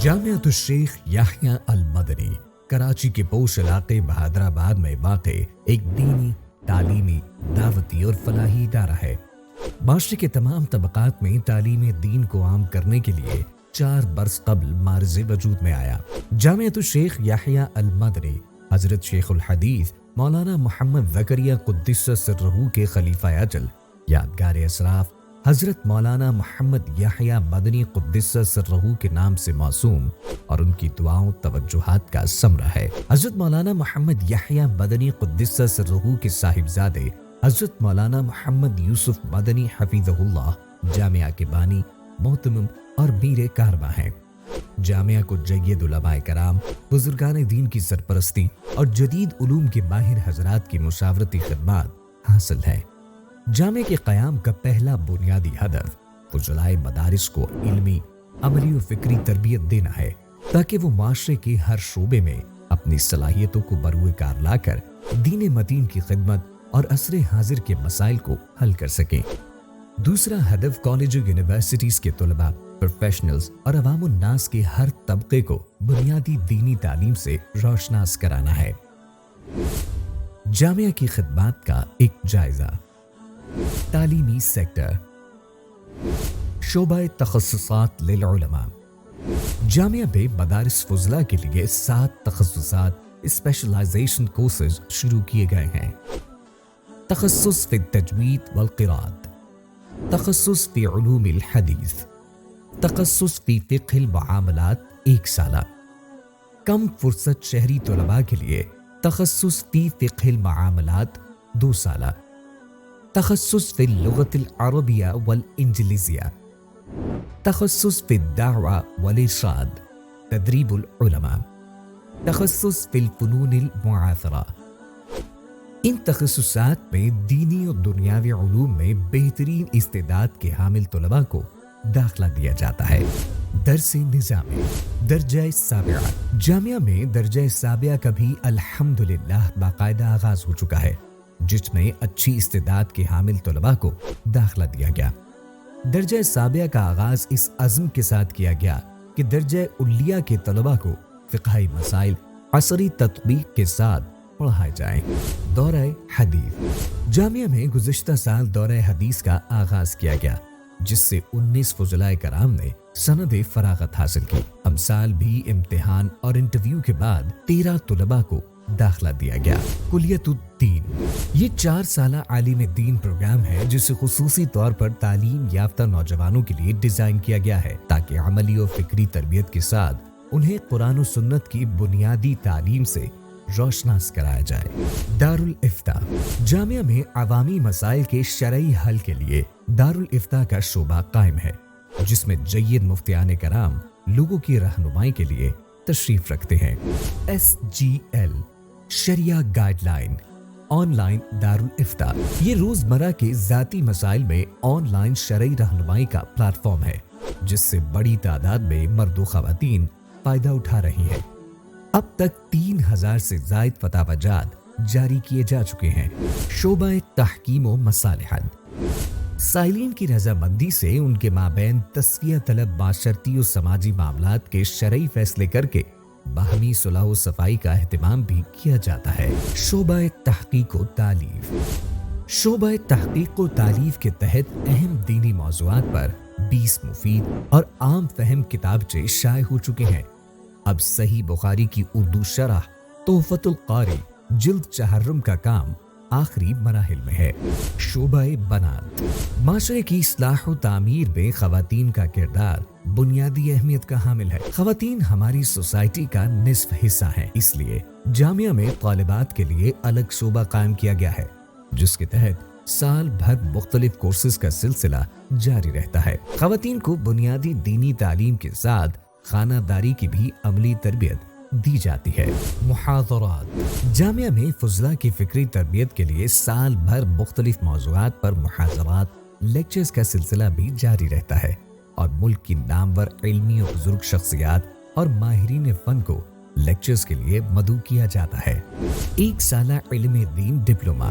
جامعۃ الشیخ یحییٰ المدنی کراچی کے پوش علاقے بہادرآباد میں واقع ایک دینی، تعلیمی، دعوتی اور فلاحی ادارہ ہے۔ معاشرے کے تمام طبقات میں تعلیم دین کو عام کرنے کے لیے 4 برس قبل معرض وجود میں آیا۔ جامعۃ الشیخ یحییٰ المدنی حضرت شیخ الحدیث مولانا محمد زکریا قدس سرہ کے خلیفہ اجل، یادگار اسراف حضرت مولانا محمد یحییٰ مدنی قدس سرہ کے نام سے موسوم اور ان کی دعاؤں توجہات کا ثمرہ ہے۔ حضرت مولانا محمد یحییٰ مدنی قدس سرہ کے صاحبزادے حضرت مولانا محمد یوسف مدنی حفظہ اللہ جامعہ کے بانی، محتمم اور میر کارواں ہیں۔ جامعہ کو جید علماء کرام، بزرگان دین کی سرپرستی اور جدید علوم کے ماہر حضرات کی مشاورتی خدمات حاصل ہے۔ جامعہ کے قیام کا پہلا بنیادی ہدف فضلائے مدارس کو علمی، عملی و فکری تربیت دینا ہے تاکہ وہ معاشرے کے ہر شعبے میں اپنی صلاحیتوں کو بروئے کار لا کر دین متین کی خدمت اور عصر حاضر کے مسائل کو حل کر سکیں۔ دوسرا ہدف کالج و یونیورسٹیز کے طلباء، پروفیشنلز اور عوام الناس کے ہر طبقے کو بنیادی دینی تعلیم سے روشناس کرانا ہے۔ جامعہ کی خدمات کا ایک جائزہ۔ تعلیمی سیکٹر، شعبہ تخصصات للعلماء۔ جامعہ میں مدارس فضلہ کے لیے 7 تخصصات اسپیشلائزیشن کورسز شروع کیے گئے ہیں۔ تخصص فی التجوید والقراءت، تخصص فی علوم الحدیث، تخصص فی فقہ المعاملات 1 سالہ۔ کم فرصت شہری طلباء کے لیے تخصص فی فقہ المعاملات 2 سالہ، تخصص فی اللغة العربیہ والانجلیزیہ، تخصص فی الدعوہ والارشاد، تدریب العلماء، تخصص فی الفنون المعاصرہ۔ ان تخصصات میں دینی اور دنیاوی علوم میں بہترین استعداد کے حامل طلباء کو داخلہ دیا جاتا ہے۔ درس نظامی، درجہ سابعہ۔ جامعہ میں درجہ سابعہ کا بھی الحمدللہ باقاعدہ آغاز ہو چکا ہے، جس میں اچھی استعداد کے حامل طلباء کو داخلہ دیا گیا۔ درجہ سابعہ کا آغاز اس عزم کے ساتھ کیا گیا کہ درجہ علیہ کے طلباء کو فقہی مسائل عصری تطبیق کے ساتھ پڑھائے جائیں۔ دورہ حدیث۔ جامعہ میں گزشتہ سال دورہ حدیث کا آغاز کیا گیا، جس سے 19 فضلاء کرام نے سند فراغت حاصل کی۔ ہم سال بھی امتحان اور انٹرویو کے بعد 13 طلباء کو داخلہ دیا گیا۔ کلیت الدین، یہ 4 سالہ عالم دین پروگرام ہے جسے خصوصی طور پر تعلیم یافتہ نوجوانوں کے لیے ڈیزائن کیا گیا ہے تاکہ عملی و فکری تربیت کے ساتھ انہیں قرآن و سنت کی بنیادی تعلیم سے روشناس کرایا جائے۔ دارالافتاء۔ جامعہ میں عوامی مسائل کے شرعی حل کے لیے دارالافتاء کا شعبہ قائم ہے، جس میں جید مفتیان کرام لوگوں کی رہنمائی کے لیے تشریف رکھتے ہیں۔ SGL شریعہ گائیڈ لائن، آن لائن دارالافتاء۔ یہ روزمرہ کے ذاتی مسائل میں آن لائن شرعی رہنمائی کا پلیٹ فارم ہے، جس سے بڑی تعداد میں مرد و خواتین فائدہ اٹھا رہی ہیں۔ اب تک 3000 سے زائد فتاوی جات جاری کیے جا چکے ہیں۔ شعبہ تحکیم و مصالحت۔ سائلین کی رضامندی سے ان کے مابین تسویہ طلب معاشرتی و سماجی معاملات کے شرعی فیصلے کر کے باہمی صلح و صفائی کا اہتمام بھی کیا جاتا ہے۔ شعبہ تحقیق و تالیف۔ شعبہ تحقیق و تالیف کے تحت اہم دینی موضوعات پر 20 مفید اور عام فہم کتابچے شائع ہو چکے ہیں۔ اب صحیح بخاری کی اردو شرح تحفۃ القاری جلد 4 کا کام آخری مراحل میں ہے۔ شعبہ بنات۔ معاشرے کی اصلاح و تعمیر میں خواتین کا کردار بنیادی اہمیت کا حامل ہے۔ خواتین ہماری سوسائٹی کا نصف حصہ ہیں، اس لیے جامعہ میں طالبات کے لیے الگ شعبہ قائم کیا گیا ہے، جس کے تحت سال بھر مختلف کورسز کا سلسلہ جاری رہتا ہے۔ خواتین کو بنیادی دینی تعلیم کے ساتھ خانہ داری کی بھی عملی تربیت دی جاتی ہے۔ محاضرات۔ جامعہ میں فضلاء کی فکری تربیت کے لیے سال بھر مختلف موضوعات پر محاضرات، لیکچرز کا سلسلہ بھی جاری رہتا ہے اور ملک کی نامور علمی و بزرگ شخصیات اور ماہرین فن کو لیکچرز کے لیے مدعو کیا جاتا ہے۔ ایک سالہ علم دین ڈپلوما،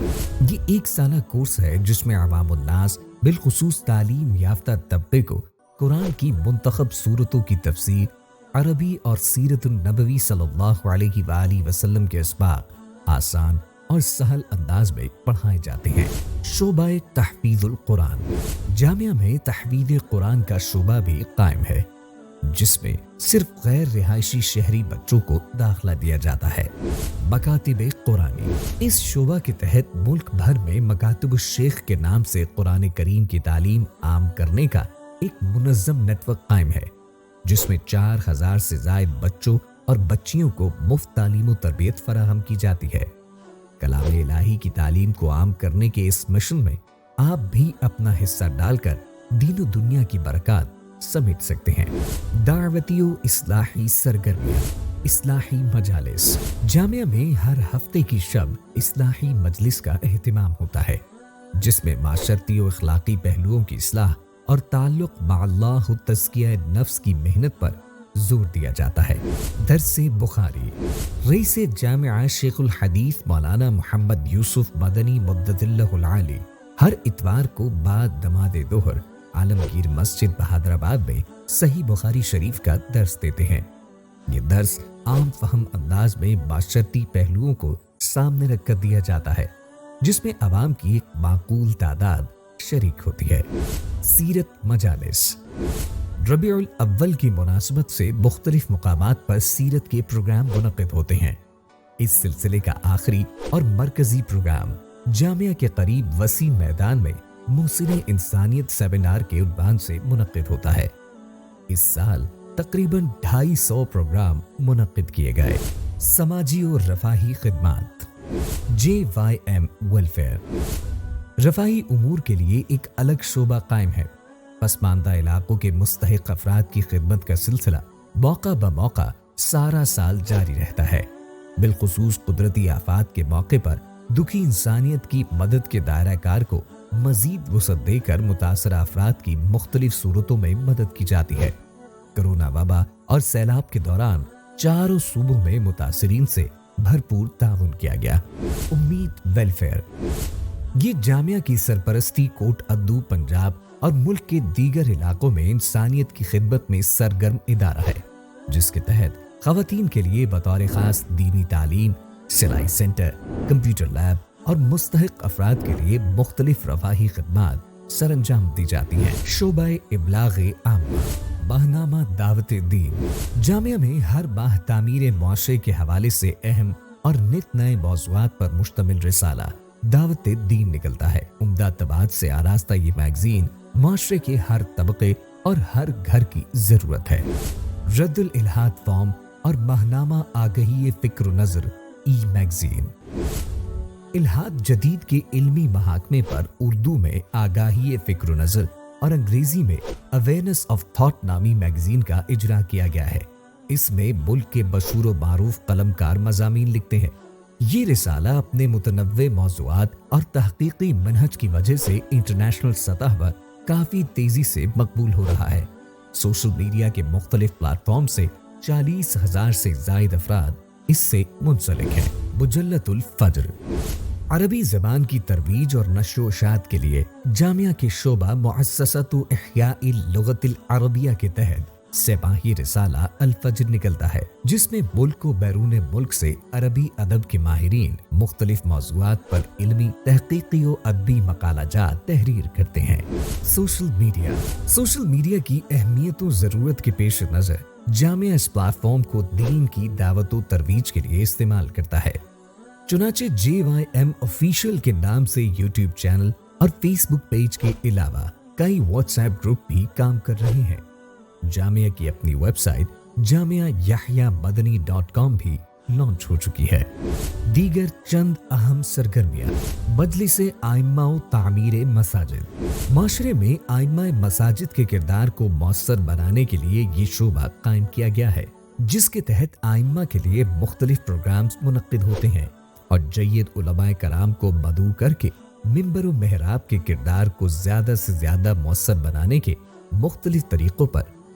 یہ ایک سالہ کورس ہے جس میں عوام الناس بالخصوص تعلیم یافتہ طبقے کو قرآن کی منتخب سورتوں کی تفسیر، عربی اور سیرت النبوی صلی اللہ علیہ وآلہ وسلم کے اسباق آسان اور سہل انداز میں پڑھائے جاتے ہیں۔ شعبہ تحفیظ القرآن، جامعہ میں تحفیظ قرآن کا شعبہ بھی قائم ہے، جس میں صرف غیر رہائشی شہری بچوں کو داخلہ دیا جاتا ہے۔ مکاتب قرآنی، اس شعبہ کے تحت ملک بھر میں مکاتب الشیخ کے نام سے قرآن کریم کی تعلیم عام کرنے کا ایک منظم نیٹ ورک قائم ہے، جس میں 4000 سے زائد بچوں اور بچیوں کو مفت تعلیم و تربیت فراہم کی جاتی ہے۔ کلام الہی کی تعلیم کو عام کرنے کے اس مشن میں آپ بھی اپنا حصہ ڈال کر دین و دنیا کی برکات سمیٹ سکتے ہیں۔ دعوتی و اصلاحی سرگرمیاں، اصلاحی مجالس، جامعہ میں ہر ہفتے کی شب اصلاحی مجلس کا اہتمام ہوتا ہے، جس میں معاشرتی و اخلاقی پہلوؤں کی اصلاح اور تعلق مع اللہ و تزکیہ نفس کی محنت پر زور دیا جاتا ہے۔ درس بخاری، رئیس جامعہ شیخ الحدیث مولانا محمد یوسف مدنی مدد اللہ العالی ہر اتوار کو بعد نماز ظہر عالمگیر مسجد بہادر آباد میں صحیح بخاری شریف کا درس دیتے ہیں۔ یہ درس عام فہم انداز میں معاشرتی پہلوؤں کو سامنے رکھ کر دیا جاتا ہے، جس میں عوام کی ایک معقول تعداد شریک ہوتی ہے۔ سیرت مجالس، ربیع الاول کی مناسبت سے مختلف مقامات پر سیرت کے پروگرام منعقد ہوتے ہیں۔ اس سلسلے کا آخری اور مرکزی پروگرام جامعہ کے قریب وسیع میدان میں محسن انسانیت سیمینار کے عنوان سے منعقد ہوتا ہے۔ اس سال تقریباً 250 پروگرام منعقد کیے گئے۔ سماجی اور رفاہی خدمات، JYM ویلفیئر، رفاہی امور کے لیے ایک الگ شعبہ قائم ہے۔ پسماندہ علاقوں کے مستحق افراد کی خدمت کا سلسلہ موقع بموقع سارا سال جاری رہتا ہے۔ بالخصوص قدرتی آفات کے موقع پر دکھی انسانیت کی مدد کے دائرہ کار کو مزید وسعت دے کر متاثرہ افراد کی مختلف صورتوں میں مدد کی جاتی ہے۔ کرونا وبا اور سیلاب کے دوران چاروں صوبوں میں متاثرین سے بھرپور تعاون کیا گیا۔ امید ویلفیئر، یہ جامعہ کی سرپرستی کوٹ ادو پنجاب اور ملک کے دیگر علاقوں میں انسانیت کی خدمت میں سرگرم ادارہ ہے، جس کے تحت خواتین کے لیے بطور خاص دینی تعلیم، سلائی سینٹر، کمپیوٹر لیب اور مستحق افراد کے لیے مختلف رفاہی خدمات سر انجام دی جاتی ہیں۔ شعبہ ابلاغ عامہ، ماہنامہ دعوت دین، جامعہ میں ہر ماہ تعمیر معاشرے کے حوالے سے اہم اور نت نئے موضوعات پر مشتمل رسالہ دعوت دین نکلتا ہے۔ عمدہ طباعت سے آراستہ یہ میگزین معاشرے کے ہر طبقے اور ہر گھر کی ضرورت ہے۔ رد الالحاد فارم اور ماہنامہ آگہی فکر و نظر ای میگزین، الحاد جدید کے علمی محاکمے پر اردو میں آگاہی فکر و نظر اور انگریزی میں اویئرنیس آف تھاٹ نامی میگزین کا اجرا کیا گیا ہے۔ اس میں ملک کے مشہور و معروف قلمکار مضامین لکھتے ہیں۔ یہ رسالہ اپنے متنوع موضوعات اور تحقیقی منہج کی وجہ سے انٹرنیشنل سطح پر کافی تیزی سے مقبول ہو رہا ہے۔ سوشل میڈیا کے مختلف پلیٹ فارم سے 40,000 سے زائد افراد اس سے منسلک ہیں۔ مجلۃ الفجر، عربی زبان کی ترویج اور نشر و اشاعت کے لیے جامعہ کے شعبہ مؤسسۃ احیاء اللغۃ العربیہ کے تحت سپاہی رسالہ الفجر نکلتا ہے، جس میں ملک و بیرون ملک سے عربی ادب کے ماہرین مختلف موضوعات پر علمی، تحقیقی و ادبی مقالہ جات تحریر کرتے ہیں۔ سوشل میڈیا کی اہمیت و ضرورت کے پیش نظر جامعہ اس پلیٹ فارم کو دین کی دعوت و ترویج کے لیے استعمال کرتا ہے۔ چنانچہ JYM آفیشیل کے نام سے یوٹیوب چینل اور فیس بک پیج کے علاوہ کئی واٹس ایپ گروپ بھی کام کر رہے ہیں۔ جامعہ کی اپنی ویب سائٹ جامعہ یحییٰ مدنی .com بھی لانچ ہو چکی ہے۔ دیگر چند اہم سرگرمیاں، مجلس ائمہ و تعمیر مساجد، معاشرے میں ائمہ مساجد کے کردار کو مؤثر بنانے کے لیے یہ شعبہ قائم کیا گیا ہے، جس کے تحت ائمہ کے لیے مختلف پروگرامز منعقد ہوتے ہیں اور جید علماء کرام کو مدعو کر کے منبر و محراب کے کردار کو زیادہ سے زیادہ مؤثر بنانے کے مختلف طریقوں پر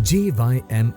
JYM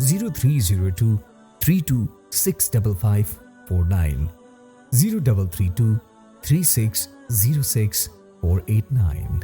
0302 32655549 0332 3606 489।